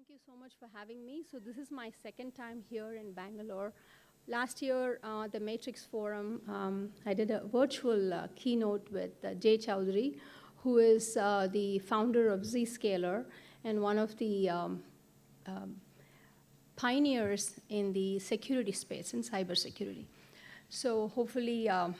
Thank you so much for having me. So this is my second time here in Bangalore. Last year, the Matrix Forum, I did a virtual keynote with Jay Chowdhury, who is the founder of Zscaler and one of the pioneers in the security space, in cybersecurity. So hopefully, I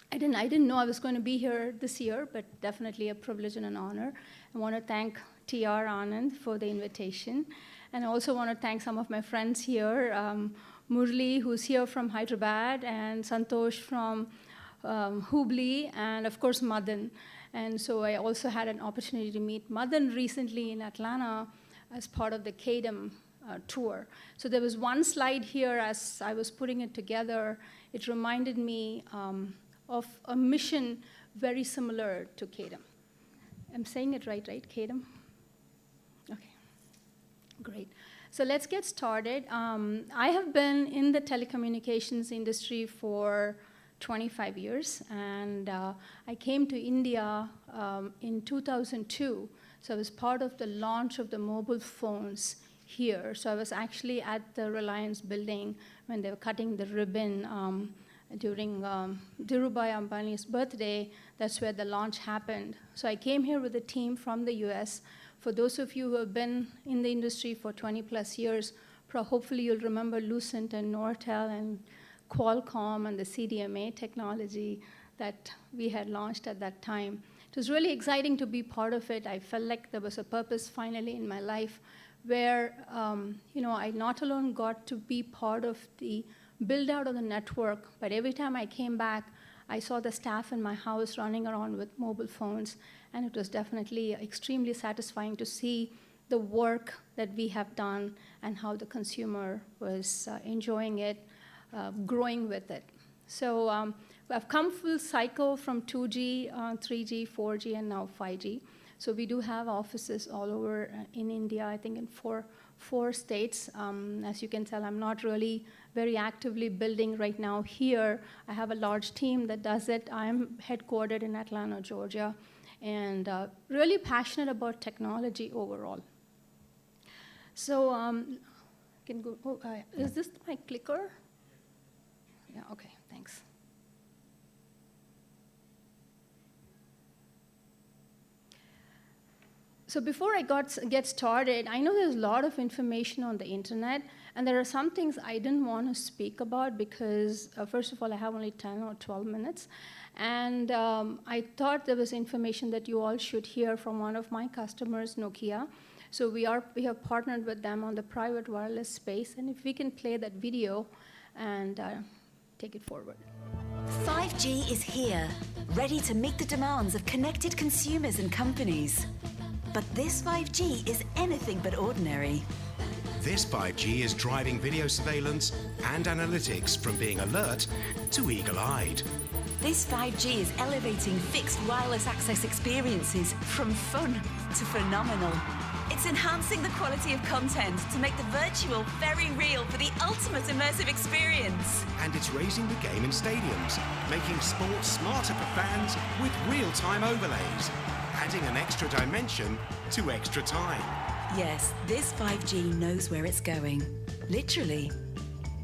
didn't know I was going to be here this year, but definitely a privilege and an honor. I want to thank TR Anand for the invitation. And I also want to thank some of my friends here, Murli, who's here from Hyderabad, and Santosh from Hubli, and of course, Madan. And so I also had an opportunity to meet Madan recently in Atlanta as part of the KDM tour. So there was one slide here as I was putting it together. It reminded me of a mission very similar to KDM. I'm saying it right, KDM? Okay, great. So let's get started. I have been in the telecommunications industry for 25 years, and I came to India in 2002. So I was part of the launch of the mobile phones here. So I was actually at the Reliance building when they were cutting the ribbon during Dhirubhai Ambani's birthday. That's where the launch happened. So I came here with a team from the US. For those of you who have been in the industry for 20 plus years, hopefully you'll remember Lucent and Nortel and Qualcomm and the CDMA technology that we had launched at that time. It was really exciting to be part of it. I felt like there was a purpose finally in my life where I not alone got to be part of the build out of the network, but every time I came back, I saw the staff in my house running around with mobile phones, and it was definitely extremely satisfying to see the work that we have done and how the consumer was enjoying it, growing with it. So I've come full cycle from 2G, 3G, 4G, and now 5G. So we do have offices all over in India, I think in four states. As you can tell, I'm not really very actively building right now here. I have a large team that does it. I'm headquartered in Atlanta, Georgia, and really passionate about technology overall. So can go. Is this my clicker? Yeah, okay, thanks. So before I get started, I know there's a lot of information on the internet, and there are some things I didn't want to speak about because, first of all, I have only 10 or 12 minutes. And I thought there was information that you all should hear from one of my customers, Nokia. So we have partnered with them on the private wireless space. And if we can play that video and take it forward. 5G is here, ready to meet the demands of connected consumers and companies. But this 5G is anything but ordinary. This 5G is driving video surveillance and analytics from being alert to eagle-eyed. This 5G is elevating fixed wireless access experiences from fun to phenomenal. It's enhancing the quality of content to make the virtual very real for the ultimate immersive experience. And it's raising the game in stadiums, making sports smarter for fans with real-time overlays, adding an extra dimension to extra time. Yes, this 5G knows where it's going. Literally.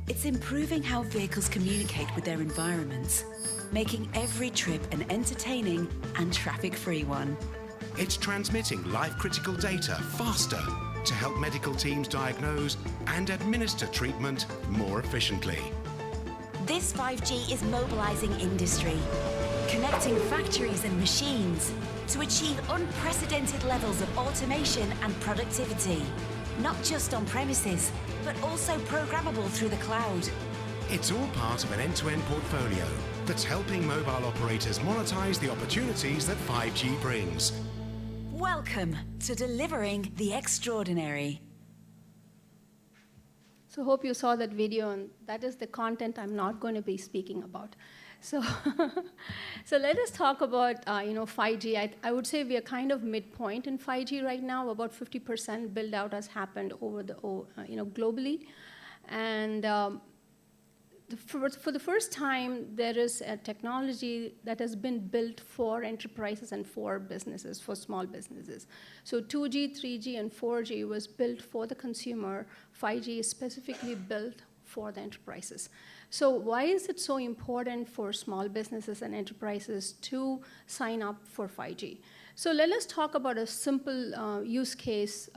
It's improving how vehicles communicate with their environments, making every trip an entertaining and traffic-free one. It's transmitting life-critical data faster to help medical teams diagnose and administer treatment more efficiently. This 5G is mobilizing industry, connecting factories and machines to achieve unprecedented levels of automation and productivity, not just on premises, but also programmable through the cloud. It's all part of an end-to-end portfolio that's helping mobile operators monetize the opportunities that 5G brings. Welcome to delivering the extraordinary. So hope you saw that video, and that is the content I'm not going to be speaking about. So, so let us talk about 5G. I would say we are kind of midpoint in 5G right now. About 50% build out has happened over the globally, and for the first time, there is a technology that has been built for enterprises and for businesses, for small businesses. So 2G, 3G, and 4G was built for the consumer. 5G is specifically built for the enterprises. So why is it so important for small businesses and enterprises to sign up for 5G? So let us talk about a simple use case.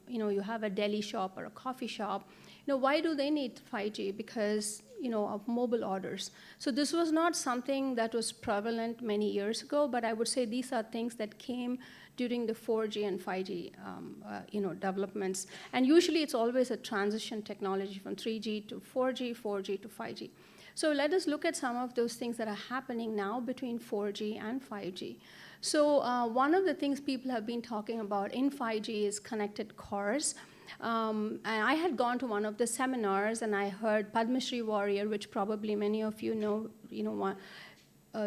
You have a deli shop or a coffee shop. Why do they need 5G? Because of mobile orders. So this was not something that was prevalent many years ago, but I would say these are things that came during the 4G and 5G developments. And usually it's always a transition technology from 3G to 4G, 4G to 5G. So let us look at some of those things that are happening now between 4G and 5G. So one of the things people have been talking about in 5G is connected cars. And I had gone to one of the seminars, and I heard Padma Shri Warrior, which probably many of you know,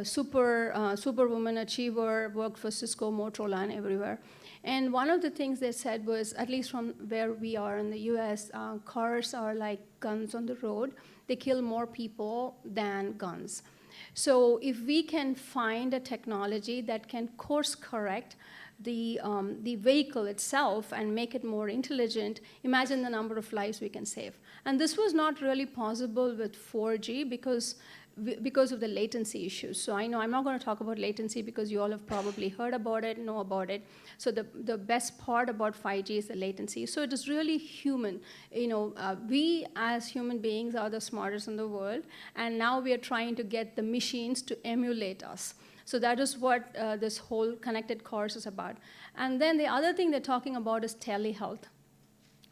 superwoman achiever, worked for Cisco, Motorola, and everywhere. And one of the things they said was, at least from where we are in the US, cars are like guns on the road. They kill more people than guns. So if we can find a technology that can course correct the vehicle itself and make it more intelligent, imagine the number of lives we can save. And this was not really possible with 4G because of the latency issues. So I know I'm not going to talk about latency because you all have probably heard about it, know about it. So the best part about 5G is the latency. So it is really human. We as human beings are the smartest in the world, and now we are trying to get the machines to emulate us. So that is what this whole connected cars is about. And then the other thing they're talking about is telehealth.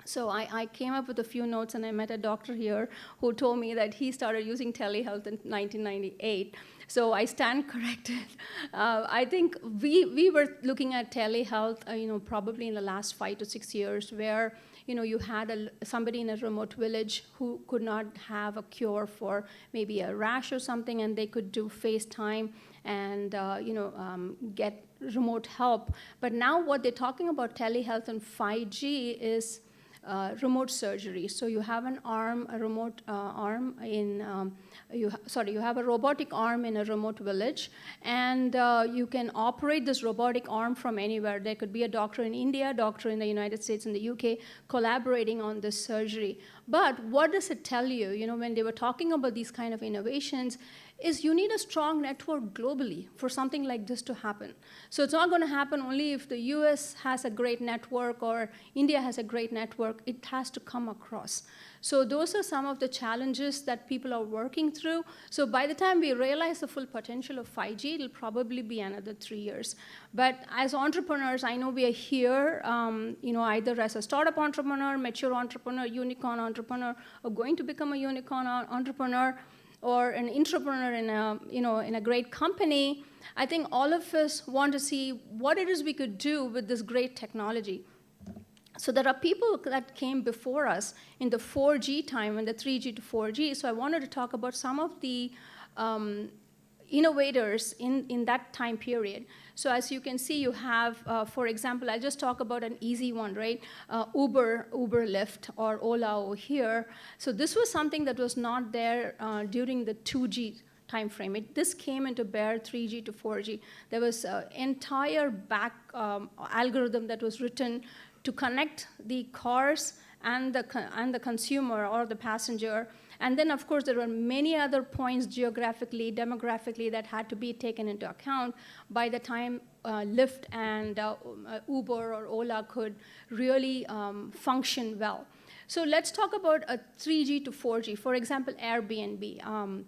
So I came up with a few notes, and I met a doctor here who told me that he started using telehealth in 1998. So I stand corrected. I think we were looking at telehealth, probably in the last 5 to 6 years, where you had somebody in a remote village who could not have a cure for maybe a rash or something, and they could do FaceTime and get remote help. But now what they're talking about telehealth and 5G is remote surgery. So you have an arm, a remote arm in, you have a robotic arm in a remote village, and you can operate this robotic arm from anywhere. There could be a doctor in India, doctor in the United States, in the UK, collaborating on this surgery. But what does it tell you? When they were talking about these kind of innovations, is you need a strong network globally for something like this to happen. So it's not going to happen only if the US has a great network or India has a great network. It has to come across. So those are some of the challenges that people are working through. So by the time we realize the full potential of 5G, it'll probably be another 3 years. But as entrepreneurs, I know we are here, either as a startup entrepreneur, mature entrepreneur, unicorn entrepreneur, or going to become a unicorn entrepreneur, or an entrepreneur in a great company. I think all of us want to see what it is we could do with this great technology. So there are people that came before us in the 4G time and the 3G to 4G. So I wanted to talk about some of the innovators in that time period. So as you can see, you have, for example, I'll just talk about an easy one, right? Uber, Lyft, or Ola over here. So this was something that was not there during the 2G time frame. This came into bear 3G to 4G. There was an entire back algorithm that was written to connect the cars and the consumer or the passenger. And then, of course, there were many other points geographically, demographically that had to be taken into account by the time Lyft and Uber or Ola could really function well. So let's talk about a 3G to 4G. For example, Airbnb.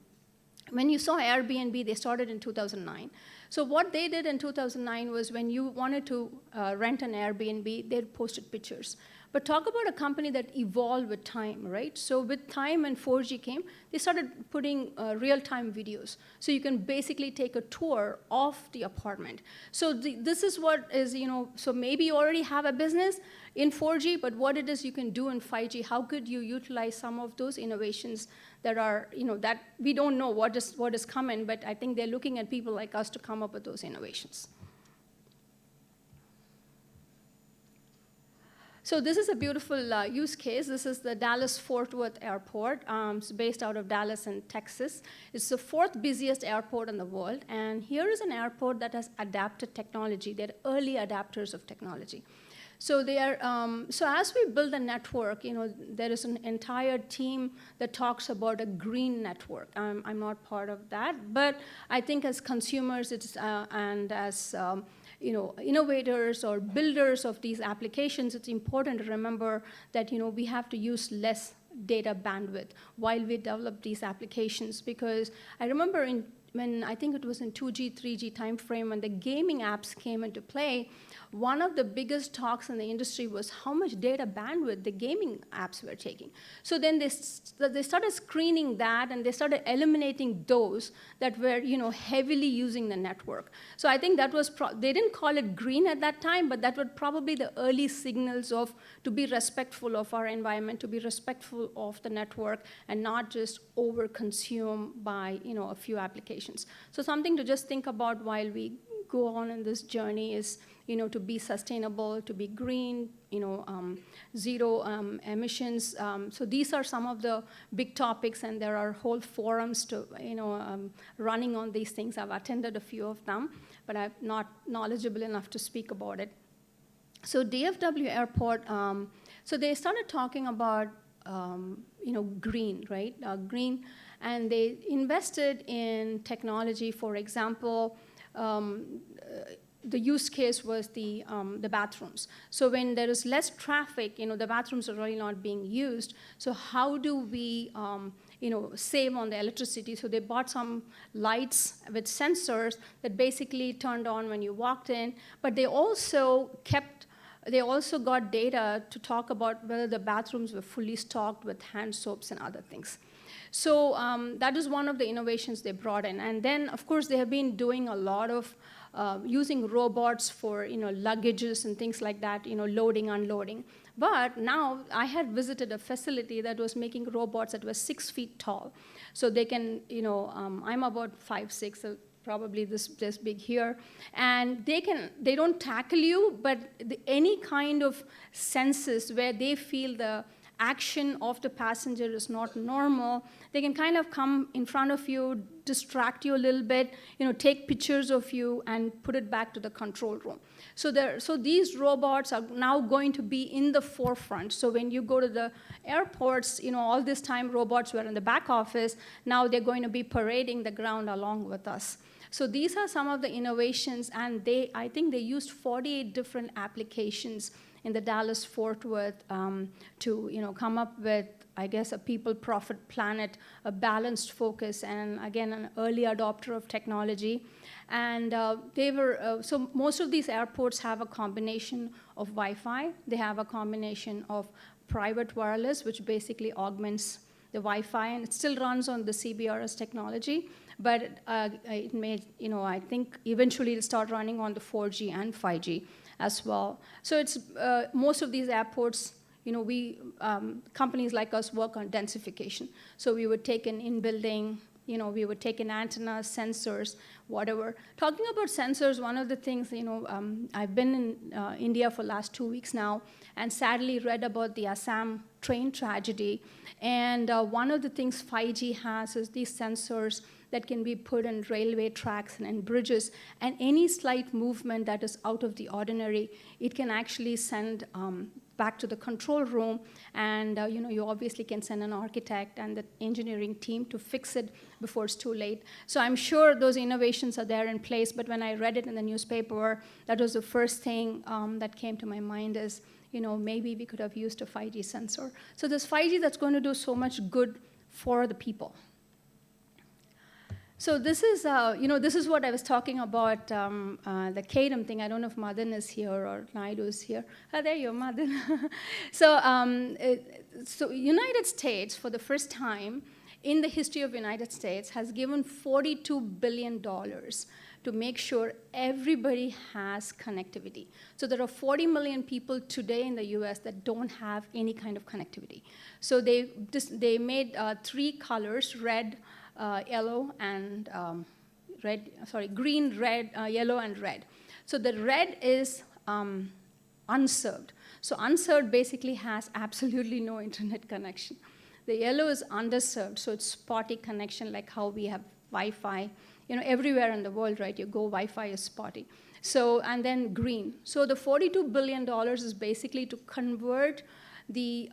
When you saw Airbnb, they started in 2009. So what they did in 2009 was when you wanted to rent an Airbnb, they posted pictures. But talk about a company that evolved with time, right? So with time and 4G came, they started putting real-time videos. So you can basically take a tour of the apartment. So this is what is, so maybe you already have a business in 4G, but what it is you can do in 5G, how could you utilize some of those innovations that are, that we don't know what is coming, but I think they're looking at people like us to come up with those innovations. So this is a beautiful use case. This is the Dallas-Fort Worth Airport. It's based out of Dallas in Texas. It's the 4th busiest airport in the world. And here is an airport that has adapted technology. They're early adapters of technology. So they are. So as we build a network, there is an entire team that talks about a green network. I'm not part of that, but I think as consumers, and as innovators or builders of these applications, it's important to remember that we have to use less data bandwidth while we develop these applications. Because I remember when I think it was in 2G, 3G timeframe, when the gaming apps came into play, one of the biggest talks in the industry was how much data bandwidth the gaming apps were taking. So then they started screening that, and they started eliminating those that were heavily using the network. So I think that was, they didn't call it green at that time, but that were probably the early signals of to be respectful of our environment, to be respectful of the network, and not just over-consume by a few applications. So something to just think about while we go on in this journey is to be sustainable, to be green, zero emissions. So these are some of the big topics, and there are whole forums to running on these things. I've attended a few of them, but I'm not knowledgeable enough to speak about it. So DFW Airport, so they started talking about green, right? Green, and they invested in technology. For example, the use case was the bathrooms. So when there is less traffic, the bathrooms are really not being used. So how do we, save on the electricity? So they bought some lights with sensors that basically turned on when you walked in. But they also got data to talk about whether the bathrooms were fully stocked with hand soaps and other things. So that is one of the innovations they brought in. And then, of course, they have been doing a lot of using robots for luggages and things like that, loading, unloading. But now I had visited a facility that was making robots that were 6 feet tall. So they can, I'm about 5'6", so probably this big here, and they don't tackle you, but any kind of senses where they feel the action of the passenger is not normal, they can kind of come in front of you, distract you a little bit, take pictures of you and put it back to the control room. So these robots are now going to be in the forefront. So when you go to the airports, all this time robots were in the back office. Now they're going to be parading the ground along with us. So these are some of the innovations, and I think they used 48 different applications in the Dallas-Fort Worth to come up with, I guess, a people, profit, planet, a balanced focus, and again, an early adopter of technology. And they were, so most of these airports have a combination of Wi-Fi. They have a combination of private wireless, which basically augments the Wi-Fi, and it still runs on the CBRS technology. But it may, I think eventually it'll start running on the 4G and 5G as well. So it's most of these airports, companies like us work on densification. So we would take an in-building, we would take an antenna, sensors, whatever. Talking about sensors, one of the things, I've been in India for the last 2 weeks now, and sadly read about the Assam train tragedy. And one of the things 5G has is these sensors that can be put in railway tracks and in bridges, and any slight movement that is out of the ordinary, it can actually send back to the control room, and you obviously can send an architect and the engineering team to fix it before it's too late. So I'm sure those innovations are there in place, but when I read it in the newspaper, that was the first thing that came to my mind is, maybe we could have used a 5G sensor. So there's 5G that's going to do so much good for the people. So this is, this is what I was talking about, the KDM thing. I don't know if Madan is here or Naidu is here. Oh, there you are, Madan. So United States, for the first time in the history of United States, has given $42 billion to make sure everybody has connectivity. So there are 40 million people today in the US that don't have any kind of connectivity. So they made 3 colors, red, yellow and green, red, yellow, and red. So the red is unserved. So unserved basically has absolutely no internet connection. The yellow is underserved, so it's spotty connection, like how we have Wi-Fi. Everywhere in the world, right, you go, Wi-Fi is spotty. So, and then green. So the $42 billion is basically to convert the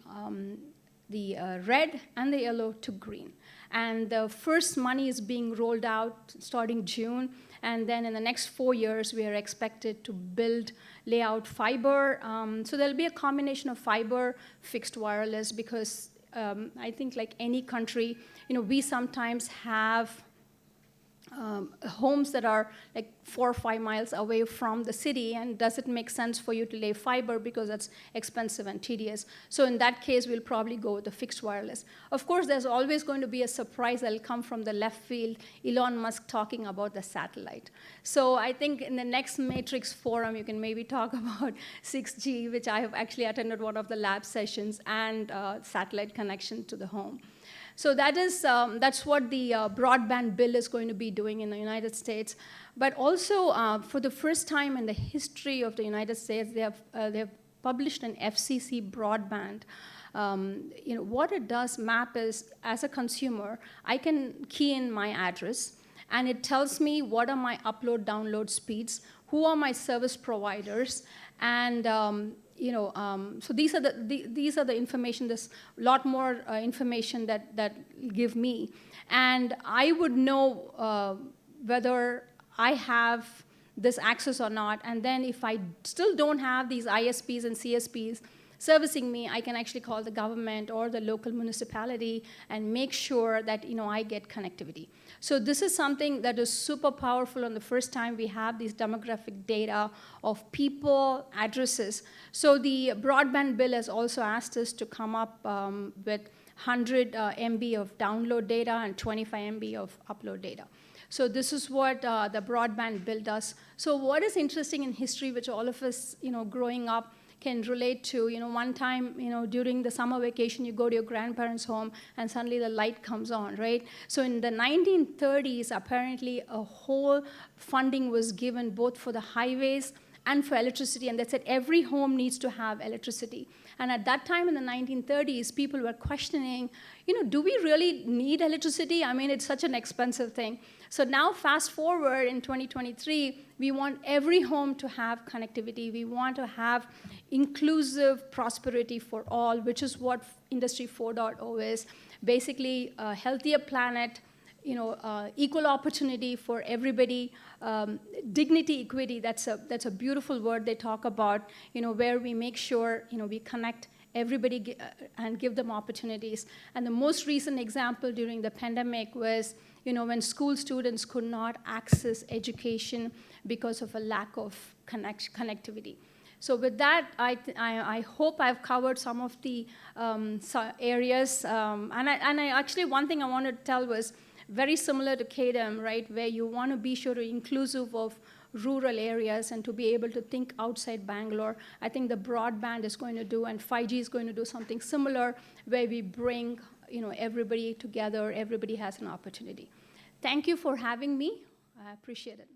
red and the yellow to green. And the first money is being rolled out starting June. And then in the next 4 years, we are expected to lay out fiber. So there'll be a combination of fiber, fixed wireless, because I think like any country, we sometimes have homes that are like 4 or 5 miles away from the city, and does it make sense for you to lay fiber because that's expensive and tedious? So in that case, we'll probably go with the fixed wireless. Of course, there's always going to be a surprise that'll come from the left field, Elon Musk talking about the satellite. So I think in the next Matrix forum, you can maybe talk about 6G, which I have actually attended one of the lab sessions, and satellite connection to the home. So that's what the broadband bill is going to be doing in the United States. But also, for the first time in the history of the United States, they have published an FCC broadband. What it does map is, as a consumer, I can key in my address, and it tells me what are my upload-download speeds, who are my service providers, and so these are the information. There's a lot more information that give me, and I would know whether I have this access or not. And then if I still don't have these ISPs and CSPs servicing me, I can actually call the government or the local municipality and make sure that I get connectivity. So this is something that is super powerful. And the first time we have these demographic data of people, addresses. So the broadband bill has also asked us to come up with 100 MB of download data and 25 MB of upload data. So this is what the broadband bill does. So what is interesting in history, which all of us, growing up, can relate to, one time, during the summer vacation, you go to your grandparents' home and suddenly the light comes on, right? So in the 1930s, apparently a whole funding was given both for the highways and for electricity, and they said every home needs to have electricity. And at that time in the 1930s, people were questioning, do we really need electricity? I mean, it's such an expensive thing. So now fast forward in 2023, we want every home to have connectivity. We want to have inclusive prosperity for all, which is what Industry 4.0 is. Basically, a healthier planet, equal opportunity for everybody, dignity, equity. That's a beautiful word they talk about. Where we make sure we connect everybody and give them opportunities. And the most recent example during the pandemic was when school students could not access education because of a lack of connectivity. So with that, I hope I've covered some of the areas. And I actually, one thing I wanted to tell was very similar to KDM, right, where you want to be sure to inclusive of rural areas and to be able to think outside Bangalore. I think the broadband is going to do, and 5G is going to do something similar, where we bring everybody together, everybody has an opportunity. Thank you for having me. I appreciate it.